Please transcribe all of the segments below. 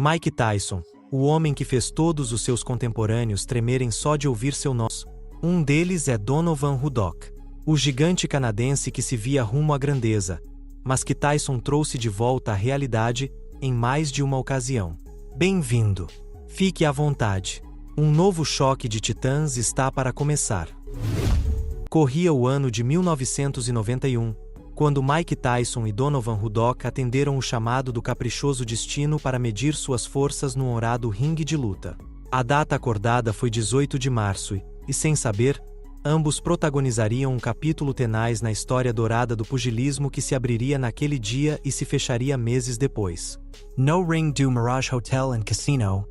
Mike Tyson, o homem que fez todos os seus contemporâneos tremerem só de ouvir seu nome. Um deles é Donovan Ruddock, o gigante canadense que se via rumo à grandeza, mas que Tyson trouxe de volta à realidade em mais de uma ocasião. Bem-vindo. Fique à vontade. Um novo choque de titãs está para começar. Corria o ano de 1991, quando Mike Tyson e Donovan Ruddock atenderam o chamado do caprichoso destino para medir suas forças no honrado ringue de luta. A data acordada foi 18 de março e, sem saber, ambos protagonizariam um capítulo tenaz na história dourada do pugilismo que se abriria naquele dia e se fecharia meses depois. No ring do Mirage Hotel and Casino,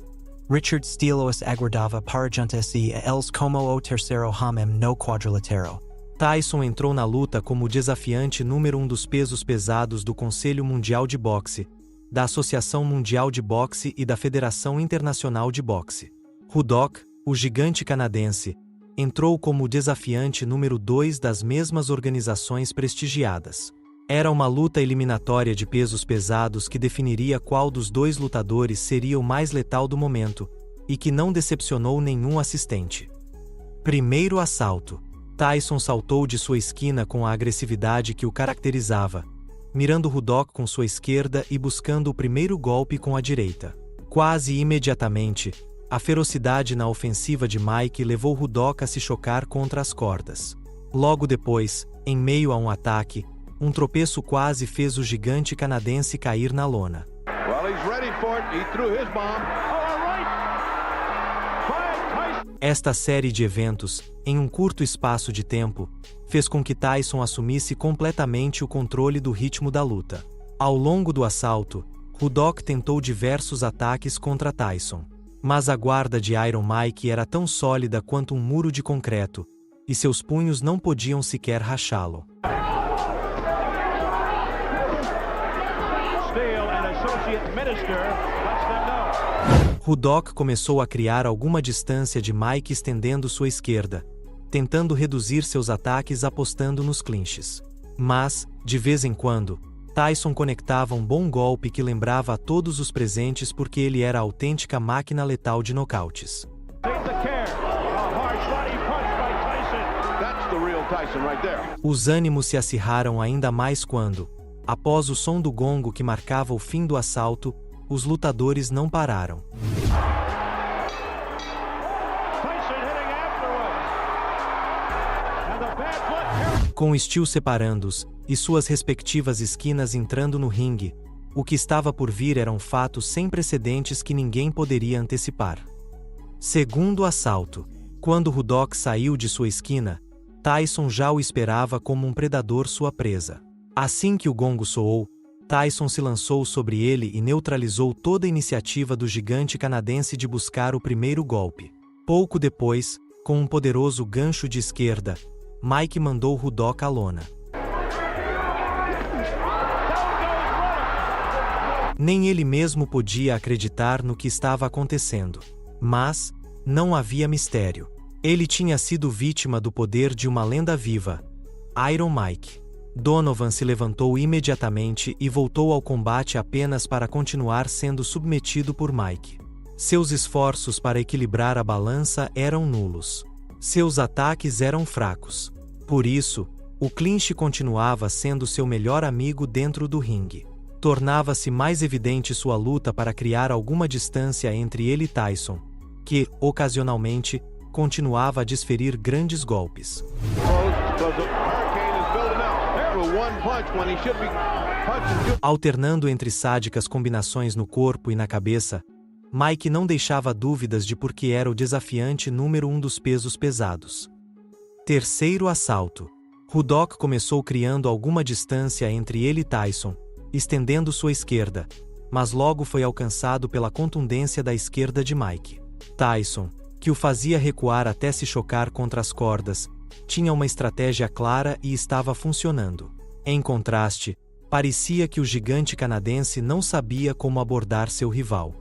Richard Steele os aguardava para juntar-se a eles como o terceiro homem no quadrilátero. Tyson entrou na luta como o desafiante número 1 dos pesos pesados do Conselho Mundial de Boxe, da Associação Mundial de Boxe e da Federação Internacional de Boxe. Ruddock, o gigante canadense, entrou como o desafiante número 2 das mesmas organizações prestigiadas. Era uma luta eliminatória de pesos pesados que definiria qual dos dois lutadores seria o mais letal do momento, e que não decepcionou nenhum assistente. Primeiro assalto. Tyson saltou de sua esquina com a agressividade que o caracterizava, mirando Ruddock com sua esquerda e buscando o primeiro golpe com a direita. Quase imediatamente, a ferocidade na ofensiva de Mike levou Ruddock a se chocar contra as cordas. Logo depois, em meio a um ataque, um tropeço quase fez o gigante canadense cair na lona. Esta série de eventos, em um curto espaço de tempo, fez com que Tyson assumisse completamente o controle do ritmo da luta. Ao longo do assalto, Ruddock tentou diversos ataques contra Tyson. Mas a guarda de Iron Mike era tão sólida quanto um muro de concreto, e seus punhos não podiam sequer rachá-lo. Ruddock começou a criar alguma distância de Mike estendendo sua esquerda, tentando reduzir seus ataques apostando nos clinches. Mas, de vez em quando, Tyson conectava um bom golpe que lembrava a todos os presentes porque ele era a autêntica máquina letal de nocautes. Os ânimos se acirraram ainda mais quando, após o som do gongo que marcava o fim do assalto, os lutadores não pararam. Com Steele separando-os e suas respectivas esquinas entrando no ringue, o que estava por vir era um fato sem precedentes que ninguém poderia antecipar. Segundo assalto. Quando Ruddock saiu de sua esquina, Tyson já o esperava como um predador sua presa. Assim que o gongo soou, Tyson se lançou sobre ele e neutralizou toda a iniciativa do gigante canadense de buscar o primeiro golpe. Pouco depois, com um poderoso gancho de esquerda, Mike mandou Ruddock à lona. Nem ele mesmo podia acreditar no que estava acontecendo. Mas não havia mistério. Ele tinha sido vítima do poder de uma lenda viva, Iron Mike. Donovan se levantou imediatamente e voltou ao combate apenas para continuar sendo submetido por Mike. Seus esforços para equilibrar a balança eram nulos. Seus ataques eram fracos. Por isso, o clinch continuava sendo seu melhor amigo dentro do ringue. Tornava-se mais evidente sua luta para criar alguma distância entre ele e Tyson, que, ocasionalmente, continuava a desferir grandes golpes. Alternando entre sádicas combinações no corpo e na cabeça, Mike não deixava dúvidas de por que era o desafiante número 1 dos pesos pesados. Terceiro assalto. Ruddock começou criando alguma distância entre ele e Tyson, estendendo sua esquerda, mas logo foi alcançado pela contundência da esquerda de Mike. Tyson, que o fazia recuar até se chocar contra as cordas, tinha uma estratégia clara e estava funcionando. Em contraste, parecia que o gigante canadense não sabia como abordar seu rival.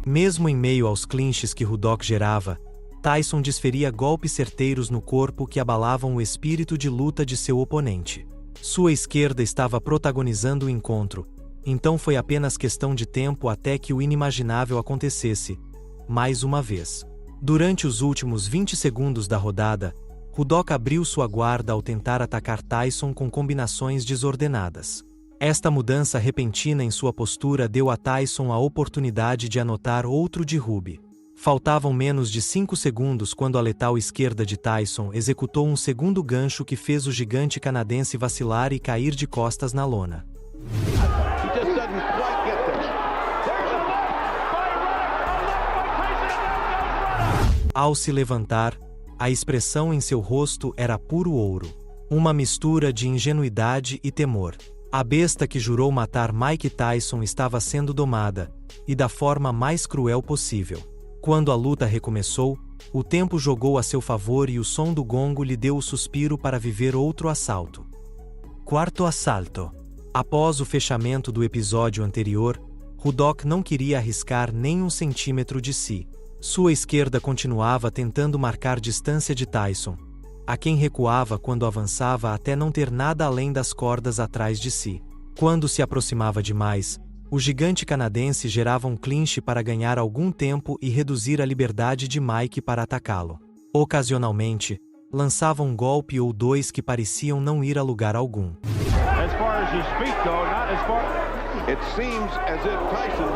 Mesmo em meio aos clinches que Ruddock gerava, Tyson desferia golpes certeiros no corpo que abalavam o espírito de luta de seu oponente. Sua esquerda estava protagonizando o encontro, então foi apenas questão de tempo até que o inimaginável acontecesse, mais uma vez. Durante os últimos 20 segundos da rodada, Ruddock abriu sua guarda ao tentar atacar Tyson com combinações desordenadas. Esta mudança repentina em sua postura deu a Tyson a oportunidade de anotar outro derrube. Faltavam menos de 5 segundos quando a letal esquerda de Tyson executou um segundo gancho que fez o gigante canadense vacilar e cair de costas na lona. Ao se levantar, a expressão em seu rosto era puro ouro. Uma mistura de ingenuidade e temor. A besta que jurou matar Mike Tyson estava sendo domada, e da forma mais cruel possível. Quando a luta recomeçou, o tempo jogou a seu favor e o som do gongo lhe deu o suspiro para viver outro assalto. Quarto assalto. Após o fechamento do episódio anterior, Ruddock não queria arriscar nem um centímetro de si. Sua esquerda continuava tentando marcar distância de Tyson, a quem recuava quando avançava até não ter nada além das cordas atrás de si. Quando se aproximava demais, o gigante canadense gerava um clinch para ganhar algum tempo e reduzir a liberdade de Mike para atacá-lo. Ocasionalmente, lançava um golpe ou dois que pareciam não ir a lugar algum. It seems as if Tyson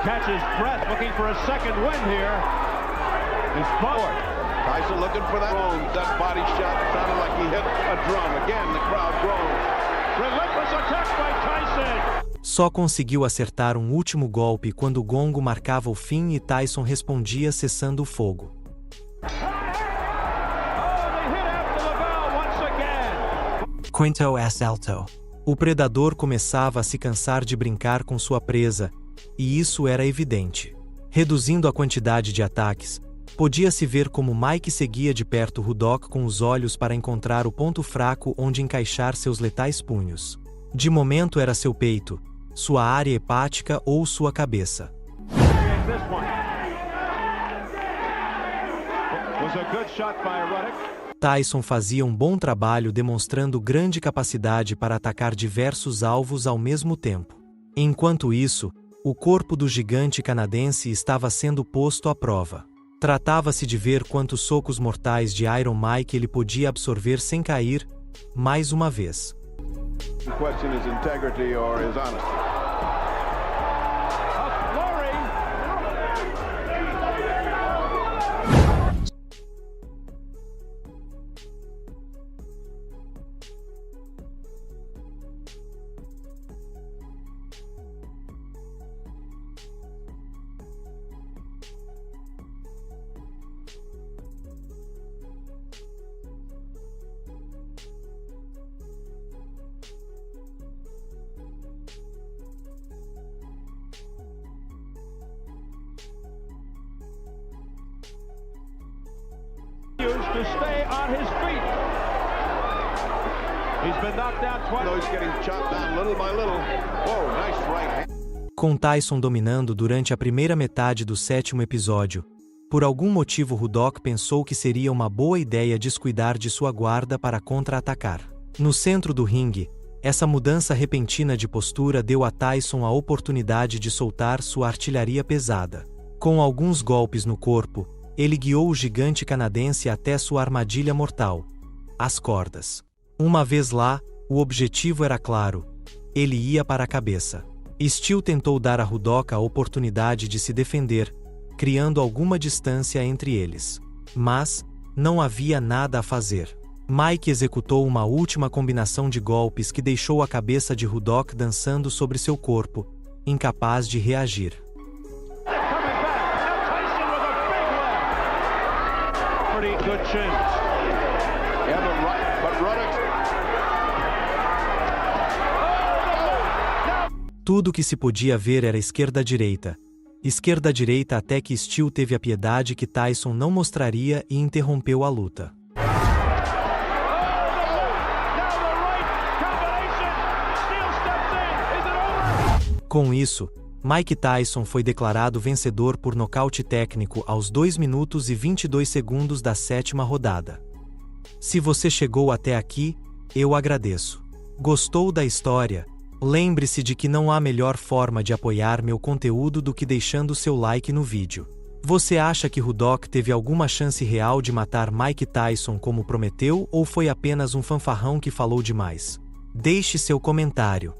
catches breath looking for a second win here. He's forward. Tyson looking for that body shot sounded like he hit a drum. Again, the crowd groans. Relentless attack by Tyson. Só conseguiu acertar um último golpe quando o gongo marcava o fim e Tyson respondia cessando o fogo. Quinto assalto. O predador começava a se cansar de brincar com sua presa, e isso era evidente. Reduzindo a quantidade de ataques, podia-se ver como Mike seguia de perto Ruddock com os olhos para encontrar o ponto fraco onde encaixar seus letais punhos. De momento era seu peito, sua área hepática ou sua cabeça. Tyson fazia um bom trabalho demonstrando grande capacidade para atacar diversos alvos ao mesmo tempo. Enquanto isso, o corpo do gigante canadense estava sendo posto à prova. Tratava-se de ver quantos socos mortais de Iron Mike ele podia absorver sem cair, mais uma vez. To stay on his feet. He's been knocked down twice. He's getting chopped down little by little. Whoa, nice right hand. Com Tyson dominando durante a primeira metade do 7º episódio, por algum motivo Ruddock pensou que seria uma boa ideia descuidar de sua guarda para contra-atacar. No centro do ringue, essa mudança repentina de postura deu a Tyson a oportunidade de soltar sua artilharia pesada. Com alguns golpes no corpo, ele guiou o gigante canadense até sua armadilha mortal, as cordas. Uma vez lá, o objetivo era claro: ele ia para a cabeça. Steel tentou dar a Ruddock a oportunidade de se defender, criando alguma distância entre eles. Mas, não havia nada a fazer. Mike executou uma última combinação de golpes que deixou a cabeça de Ruddock dançando sobre seu corpo, incapaz de reagir. Good chance. Yeah, but Ruddock. Tudo que se podia ver era esquerda-direita. Esquerda-direita até que Steel teve a piedade que Tyson não mostraria e interrompeu a luta. Com isso, Mike Tyson foi declarado vencedor por nocaute técnico aos 2 minutos e 22 segundos da 7ª rodada. Se você chegou até aqui, Eu agradeço. Gostou da história? Lembre-se de que não há melhor forma de apoiar meu conteúdo do que deixando seu like no vídeo. Você acha que Ruddock teve alguma chance real de matar Mike Tyson como prometeu ou foi apenas um fanfarrão que falou demais? Deixe seu comentário.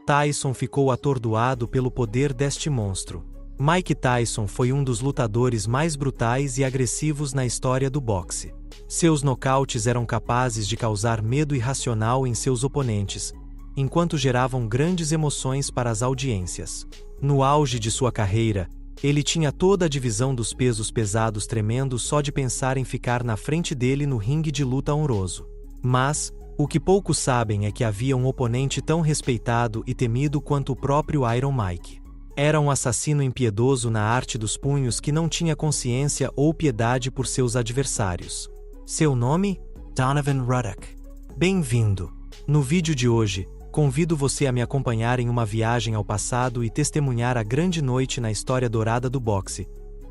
Tyson ficou atordoado pelo poder deste monstro. Mike Tyson foi um dos lutadores mais brutais e agressivos na história do boxe. Seus nocautes eram capazes de causar medo irracional em seus oponentes, enquanto geravam grandes emoções para as audiências. No auge de sua carreira, ele tinha toda a divisão dos pesos pesados tremendo só de pensar em ficar na frente dele no ringue de luta honroso. Mas, o que poucos sabem é que havia um oponente tão respeitado e temido quanto o próprio Iron Mike. Era um assassino impiedoso na arte dos punhos que não tinha consciência ou piedade por seus adversários. Seu nome? Donovan Ruddock. Bem-vindo! No vídeo de hoje, convido você a me acompanhar em uma viagem ao passado e testemunhar a grande noite na história dourada do boxe,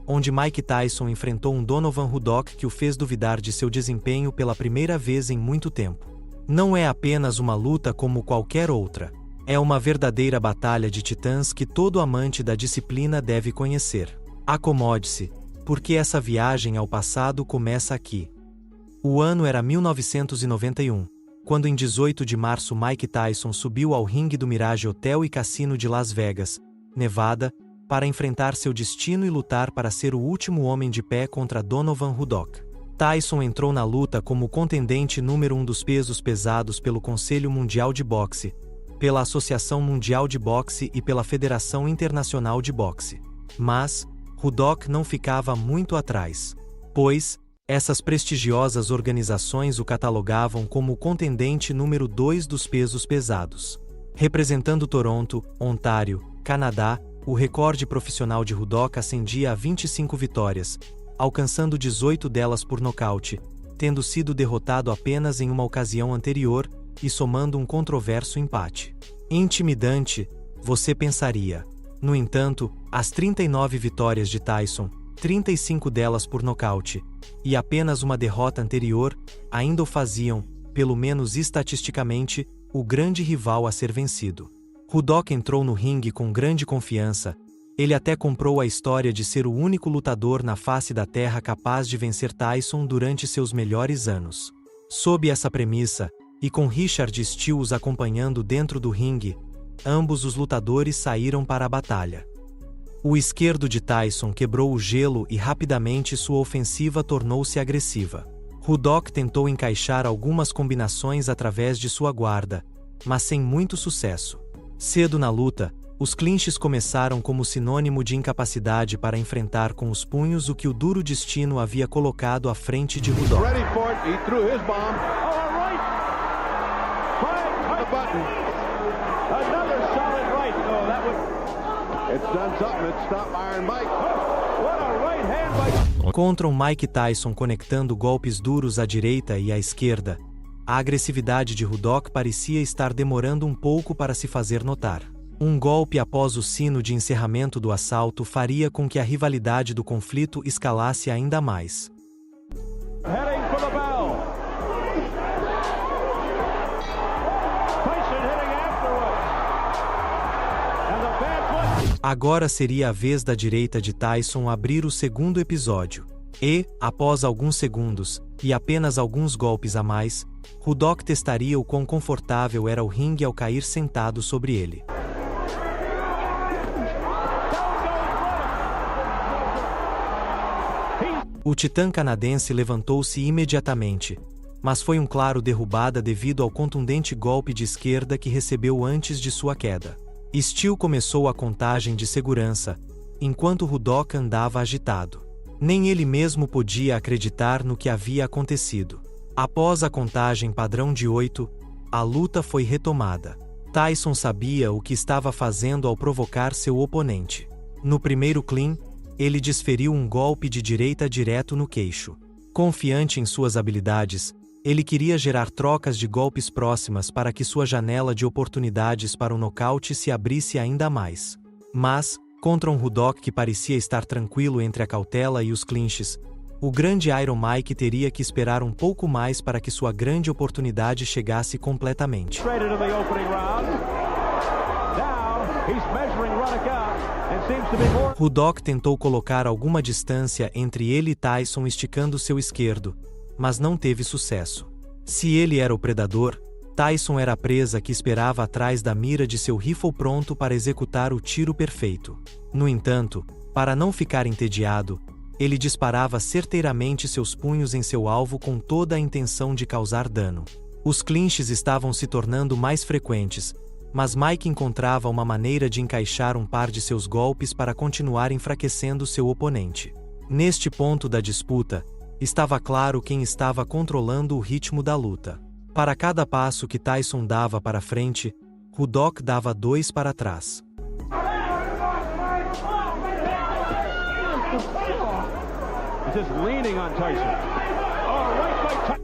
onde Mike Tyson enfrentou um Donovan Ruddock que o fez duvidar de seu desempenho pela primeira vez em muito tempo. Não é apenas uma luta como qualquer outra. É uma verdadeira batalha de titãs que todo amante da disciplina deve conhecer. Acomode-se, porque essa viagem ao passado começa aqui. O ano era 1991, quando em 18 de março Mike Tyson subiu ao ringue do Mirage Hotel e Cassino de Las Vegas, Nevada, para enfrentar seu destino e lutar para ser o último homem de pé contra Donovan Ruddock. Tyson entrou na luta como contendente número 1 dos pesos pesados pelo Conselho Mundial de Boxe, pela Associação Mundial de Boxe e pela Federação Internacional de Boxe. Mas, Ruddock não ficava muito atrás, pois, essas prestigiosas organizações o catalogavam como o contendente número 2 dos pesos pesados. Representando Toronto, Ontário, Canadá, o recorde profissional de Ruddock ascendia a 25 vitórias, alcançando 18 delas por nocaute, tendo sido derrotado apenas em uma ocasião anterior e somando um controverso empate. Intimidante, você pensaria. No entanto, as 39 vitórias de Tyson, 35 delas por nocaute, e apenas uma derrota anterior, ainda o faziam, pelo menos estatisticamente, o grande rival a ser vencido. Ruddock entrou no ringue com grande confiança. Ele até comprou a história de ser o único lutador na face da terra capaz de vencer Tyson durante seus melhores anos. Sob essa premissa, e com Richard Steele acompanhando dentro do ringue, ambos os lutadores saíram para a batalha. O esquerdo de Tyson quebrou o gelo e rapidamente sua ofensiva tornou-se agressiva. Ruddock tentou encaixar algumas combinações através de sua guarda, mas sem muito sucesso. Cedo na luta, os clinches começaram como sinônimo de incapacidade para enfrentar com os punhos o que o duro destino havia colocado à frente de Ruddock. Contra o Mike Tyson conectando golpes duros à direita e à esquerda, a agressividade de Ruddock parecia estar demorando um pouco para se fazer notar. Um golpe após o sino de encerramento do assalto faria com que a rivalidade do conflito escalasse ainda mais. Agora seria a vez da direita de Tyson abrir o segundo episódio. E, após alguns segundos, e apenas alguns golpes a mais, Ruddock testaria o quão confortável era o ringue ao cair sentado sobre ele. O titã canadense levantou-se imediatamente, mas foi um claro derrubada devido ao contundente golpe de esquerda que recebeu antes de sua queda. Steele começou a contagem de segurança, enquanto Ruddock andava agitado. Nem ele mesmo podia acreditar no que havia acontecido. Após a contagem padrão de 8, a luta foi retomada. Tyson sabia o que estava fazendo ao provocar seu oponente. No primeiro clean, ele desferiu um golpe de direita direto no queixo. Confiante em suas habilidades, ele queria gerar trocas de golpes próximas para que sua janela de oportunidades para o nocaute se abrisse ainda mais. Mas, contra um Ruddock que parecia estar tranquilo entre a cautela e os clinches, O grande Iron Mike teria que esperar um pouco mais para que sua grande oportunidade chegasse completamente. Ruddock tentou colocar alguma distância entre ele e Tyson esticando seu esquerdo, mas não teve sucesso. Se ele era o predador, Tyson era a presa que esperava atrás da mira de seu rifle pronto para executar o tiro perfeito. No entanto, para não ficar entediado, ele disparava certeiramente seus punhos em seu alvo com toda a intenção de causar dano. Os clinches estavam se tornando mais frequentes, mas Mike encontrava uma maneira de encaixar um par de seus golpes para continuar enfraquecendo seu oponente. Neste ponto da disputa, estava claro quem estava controlando o ritmo da luta. Para cada passo que Tyson dava para frente, Ruddock dava 2 para trás.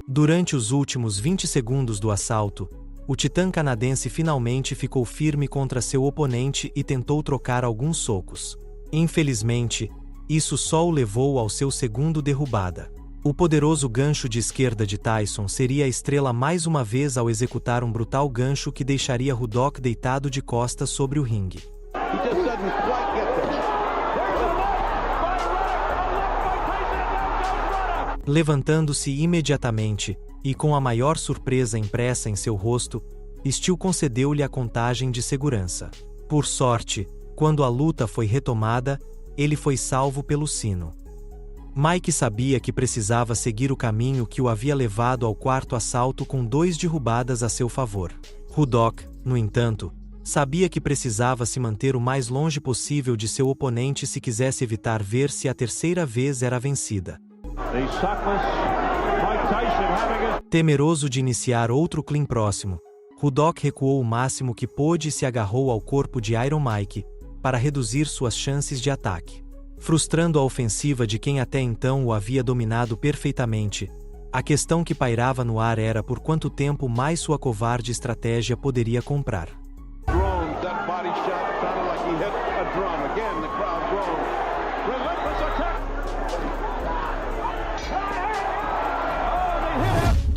Durante os últimos 20 segundos do assalto, o titã canadense finalmente ficou firme contra seu oponente e tentou trocar alguns socos. Infelizmente, isso só o levou ao seu segundo derrubada. O poderoso gancho de esquerda de Tyson seria a estrela mais uma vez ao executar um brutal gancho que deixaria Ruddock deitado de costas sobre o ringue. Levantando-se imediatamente, e com a maior surpresa impressa em seu rosto, Steel concedeu-lhe a contagem de segurança. Por sorte, quando a luta foi retomada, ele foi salvo pelo sino. Mike sabia que precisava seguir o caminho que o havia levado ao quarto assalto com 2 derrubadas a seu favor. Ruddock, no entanto, sabia que precisava se manter o mais longe possível de seu oponente se quisesse evitar ver se a terceira vez era vencida. Temeroso de iniciar outro clean próximo, Ruddock recuou o máximo que pôde e se agarrou ao corpo de Iron Mike, para reduzir suas chances de ataque. Frustrando a ofensiva de quem até então o havia dominado perfeitamente, a questão que pairava no ar era por quanto tempo mais sua covarde estratégia poderia comprar.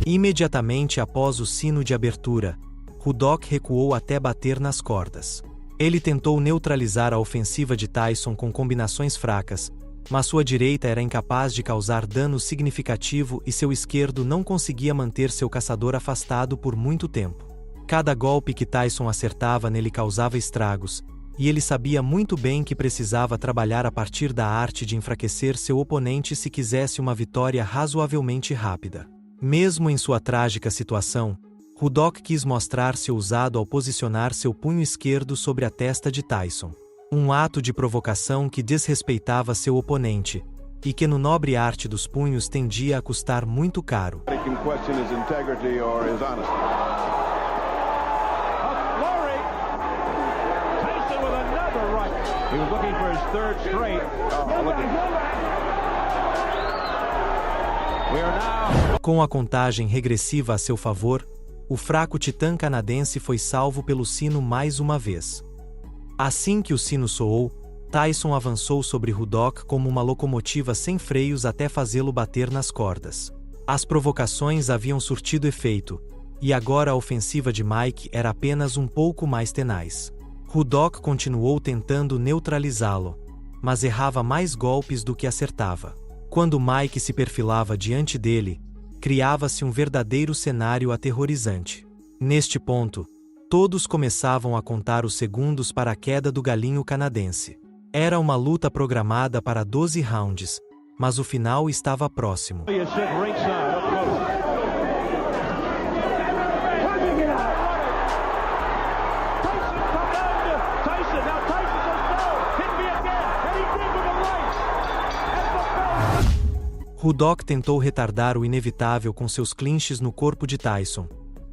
Imediatamente após o sino de abertura, Ruddock recuou até bater nas cordas. Ele tentou neutralizar a ofensiva de Tyson com combinações fracas, mas sua direita era incapaz de causar dano significativo e seu esquerdo não conseguia manter seu caçador afastado por muito tempo. Cada golpe que Tyson acertava nele causava estragos, e ele sabia muito bem que precisava trabalhar a partir da arte de enfraquecer seu oponente se quisesse uma vitória razoavelmente rápida. Mesmo em sua trágica situação, Ruddock quis mostrar-se ousado ao posicionar seu punho esquerdo sobre a testa de Tyson. Um ato de provocação que desrespeitava seu oponente, e que no nobre arte dos punhos tendia a custar muito caro. Com a contagem regressiva a seu favor, o fraco titã canadense foi salvo pelo sino mais uma vez. Assim que o sino soou, Tyson avançou sobre Ruddock como uma locomotiva sem freios até fazê-lo bater nas cordas. As provocações haviam surtido efeito, e agora a ofensiva de Mike era apenas um pouco mais tenaz. Ruddock continuou tentando neutralizá-lo, mas errava mais golpes do que acertava. Quando Mike se perfilava diante dele, criava-se um verdadeiro cenário aterrorizante. Neste ponto, todos começavam a contar os segundos para a queda do galinho canadense. Era uma luta programada para 12 rounds, mas o final estava próximo. Ruddock tentou retardar o inevitável com seus clinches no corpo de Tyson,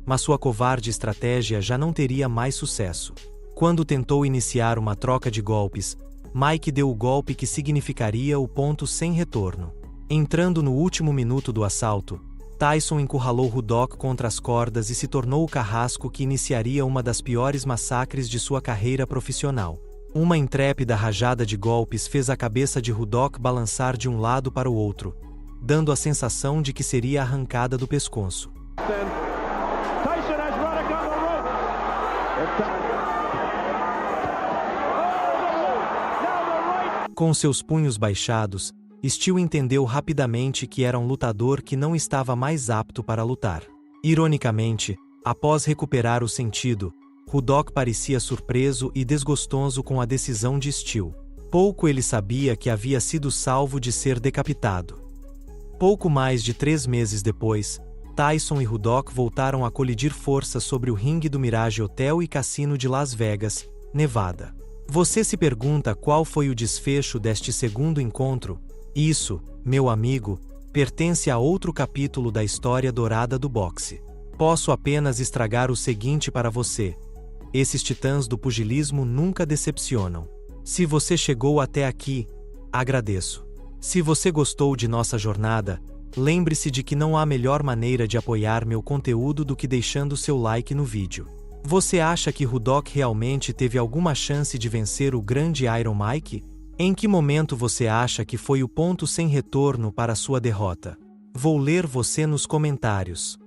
mas sua covarde estratégia já não teria mais sucesso. Quando tentou iniciar uma troca de golpes, Mike deu o golpe que significaria o ponto sem retorno. Entrando no último minuto do assalto, Tyson encurralou Ruddock contra as cordas e se tornou o carrasco que iniciaria uma das piores massacres de sua carreira profissional. Uma intrépida rajada de golpes fez a cabeça de Ruddock balançar de um lado para o outro, dando a sensação de que seria arrancada do pescoço. Tyson has Roddick on the rope. Com seus punhos baixados, Steel entendeu rapidamente que era um lutador que não estava mais apto para lutar. Ironicamente, após recuperar o sentido, Ruddock parecia surpreso e desgostoso com a decisão de Steel. Pouco ele sabia que havia sido salvo de ser decapitado. Pouco mais de 3 meses depois, Tyson e Ruddock voltaram a colidir forças sobre o ringue do Mirage Hotel e Cassino de Las Vegas, Nevada. Você se pergunta qual foi o desfecho deste segundo encontro? Isso, meu amigo, pertence a outro capítulo da história dourada do boxe. Posso apenas estragar o seguinte para você: esses titãs do pugilismo nunca decepcionam. Se você chegou até aqui, agradeço. Se você gostou de nossa jornada, lembre-se de que não há melhor maneira de apoiar meu conteúdo do que deixando seu like no vídeo. Você acha que Ruddock realmente teve alguma chance de vencer o grande Iron Mike? Em que momento você acha que foi o ponto sem retorno para sua derrota? Vou ler você nos comentários.